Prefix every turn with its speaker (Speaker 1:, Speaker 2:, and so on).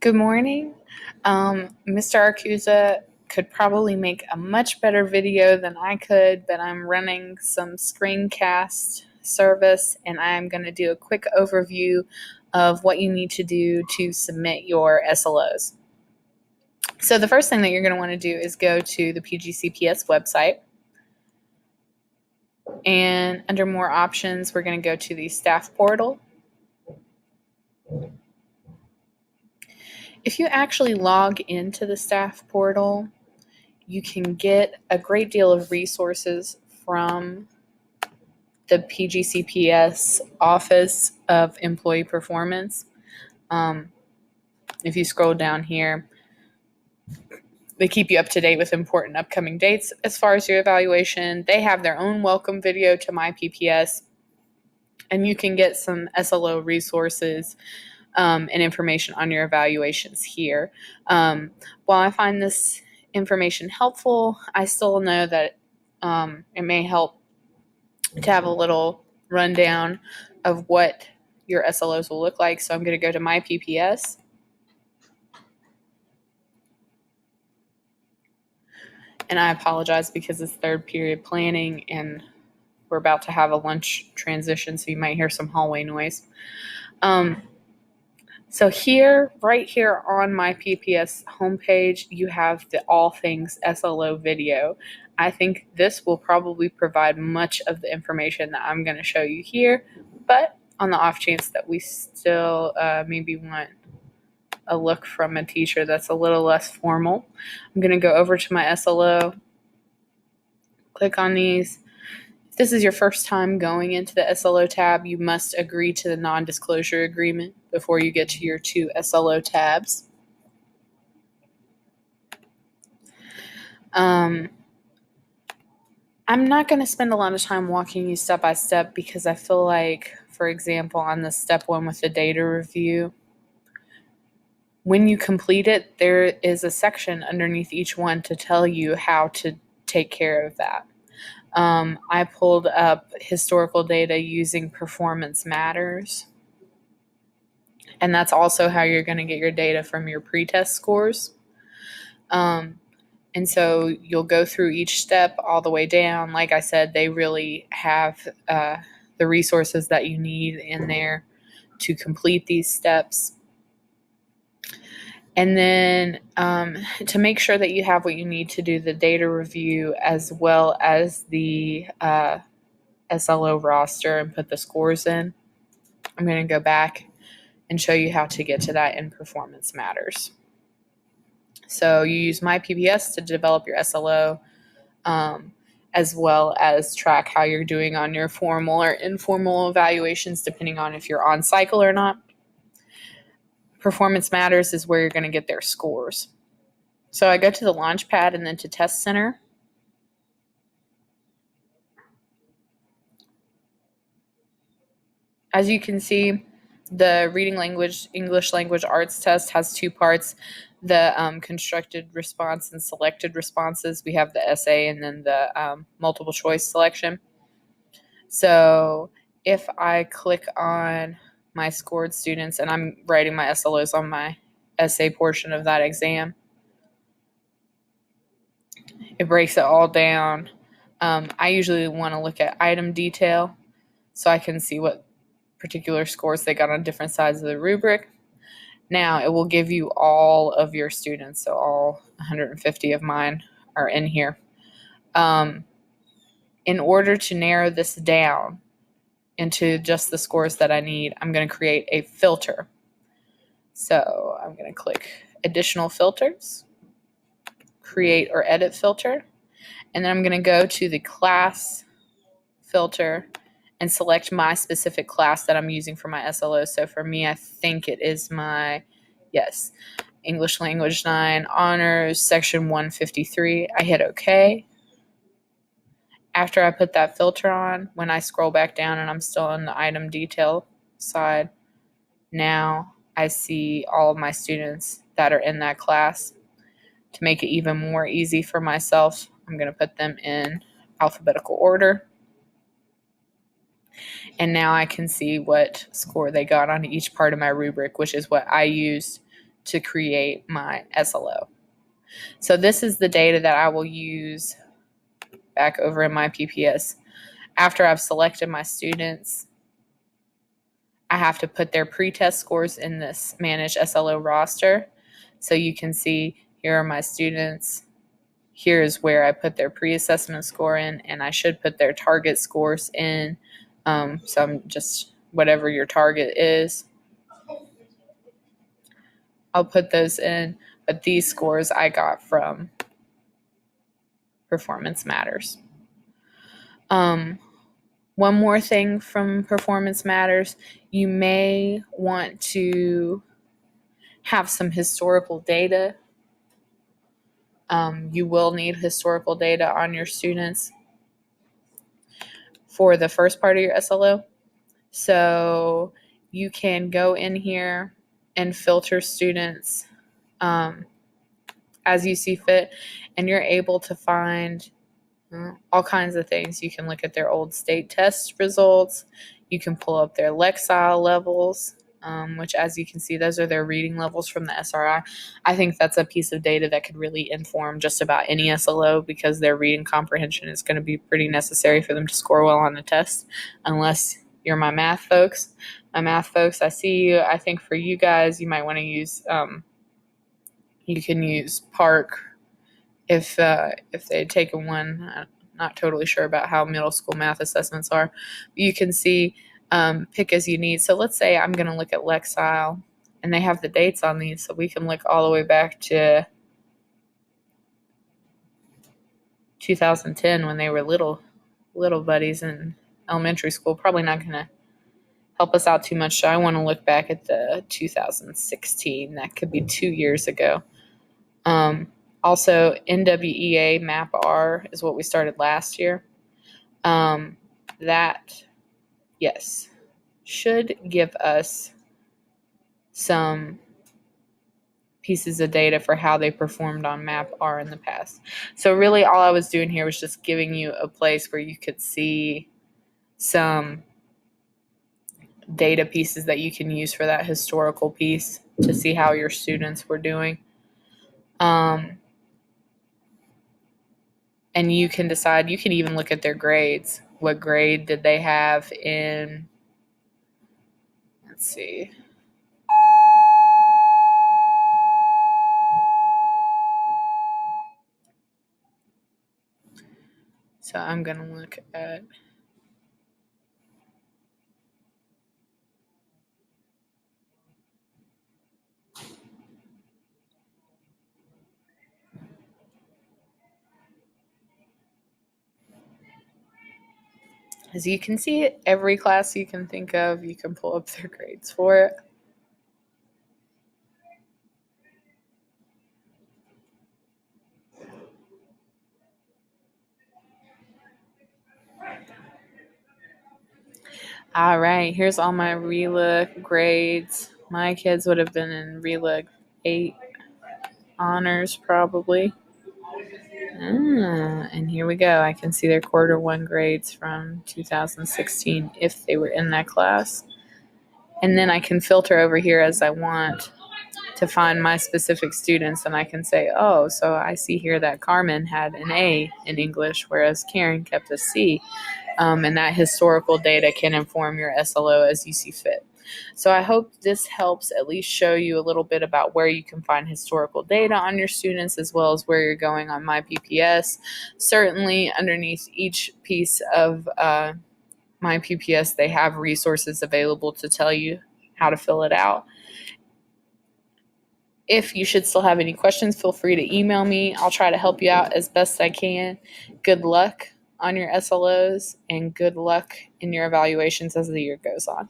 Speaker 1: Good morning. Mr. Arcusa could probably make a much better video than I could, but I'm running some screencast service and I'm going to do a quick overview of what you need to do to submit your SLOs. So the first thing that you're going to want to do is go to the PGCPS website. And under more options, we're going to go to the staff portal. If you actually log into the staff portal, you can get a great deal of resources from the PGCPS Office of Employee Performance. If you scroll down here, they keep you up to date with important upcoming dates as far as your evaluation. They have their own welcome video to MyPPS, and you can get some SLO resources and information on your evaluations here. While I find this information helpful, I still know that it may help to have a little rundown of what your SLOs will look like. So I'm going to go to MyPPS. And I apologize because it's third period planning and we're about to have a lunch transition, so you might hear some hallway noise. So here, right here on my PPS homepage, you have the all things SLO video. I think this will probably provide much of the information that I'm going to show you here, but on the off chance that we still maybe want a look from a teacher that's a little less formal, I'm going to go over to my SLO, click on these. If this is your first time going into the SLO tab, you must agree to the non-disclosure agreement before you get to your two SLO tabs. I'm not going to spend a lot of time walking you step by step because I feel like, for example, on the step one with the data review, when you complete it, there is a section underneath each one to tell you how to take care of that. I pulled up historical data using Performance Matters, and that's also how you're going to get your data from your pretest scores. And so you'll go through each step all the way down. Like I said, they really have the resources that you need in there to complete these steps. And then to make sure that you have what you need to do the data review as well as the SLO roster and put the scores in, I'm going to go back and show you how to get to that in Performance Matters. So you use MyPPS to develop your SLO, as well as track how you're doing on your formal or informal evaluations, depending on if you're on cycle or not. Performance Matters is where you're going to get their scores. So I go to the Launchpad and then to Test Center. As you can see, the reading language, English language arts test has two parts, the constructed response and selected responses. We have the essay and then the multiple choice selection. So if I click on my scored students, and I'm writing my SLOs on my essay portion of that exam, it breaks it all down. I usually want to look at item detail so I can see what particular scores they got on different sides of the rubric. Now it will give you all of your students, so all 150 of mine are in here. In order to narrow this down into just the scores that I need, I'm going to create a filter. So I'm going to click Additional Filters, Create or Edit Filter, and then I'm going to go to the Class filter and select my specific class that I'm using for my SLO. So for me, I think it is my, yes, English Language 9 Honors, Section 153. I hit OK. After I put that filter on, when I scroll back down and I'm still on the item detail side, now I see all of my students that are in that class. To make it even more easy for myself, I'm going to put them in alphabetical order. And now I can see what score they got on each part of my rubric, which is what I used to create my SLO. So this is the data that I will use back over in my PPS. After I've selected my students, I have to put their pre-test scores in this Manage SLO roster. So you can see here are my students. Here's where I put their pre-assessment score in, and I should put their target scores in. So I'm just, whatever your target is, I'll put those in. But these scores I got from Performance Matters. One more thing from Performance Matters, you may want to have some historical data. You will need historical data on your students for the first part of your SLO. So you can go in here and filter students as you see fit, and you're able to find all kinds of things. You can look at their old state test results. You can pull up their Lexile levels, which, as you can see, those are their reading levels from the SRI. I think that's a piece of data that could really inform just about any SLO, because their reading comprehension is going to be pretty necessary for them to score well on the test, unless you're my math folks. My math folks, I see you. I think for you guys, you might want to use, you can use Park if they'd taken one. I'm not totally sure about how middle school math assessments are. You can see pick as you need. So let's say I'm going to look at Lexile, and they have the dates on these, so we can look all the way back to 2010 when they were little buddies in elementary school. Probably not going to help us out too much. So I want to look back at the 2016. That could be 2 years ago. Also, NWEA Map R is what we started last year. That, yes, should give us some pieces of data for how they performed on Map R in the past. So really all I was doing here was just giving you a place where you could see some data pieces that you can use for that historical piece to see how your students were doing. And you can decide, you can even look at their grades. What grade did they have in, let's see. So I'm going to look at, as you can see, every class you can think of, you can pull up their grades for it. All right, here's all my relook grades. My kids would have been in relook 8 honors probably. And here we go. I can see their quarter 1 grades from 2016 if they were in that class. And then I can filter over here as I want to find my specific students, and I can say, oh, so I see here that Carmen had an A in English, whereas Karen kept a C. And that historical data can inform your SLO as you see fit. So I hope this helps at least show you a little bit about where you can find historical data on your students, as well as where you're going on MyPPS. Certainly underneath each piece of MyPPS, they have resources available to tell you how to fill it out. If you should still have any questions, feel free to email me. I'll try to help you out as best I can. Good luck on your SLOs, and good luck in your evaluations as the year goes on.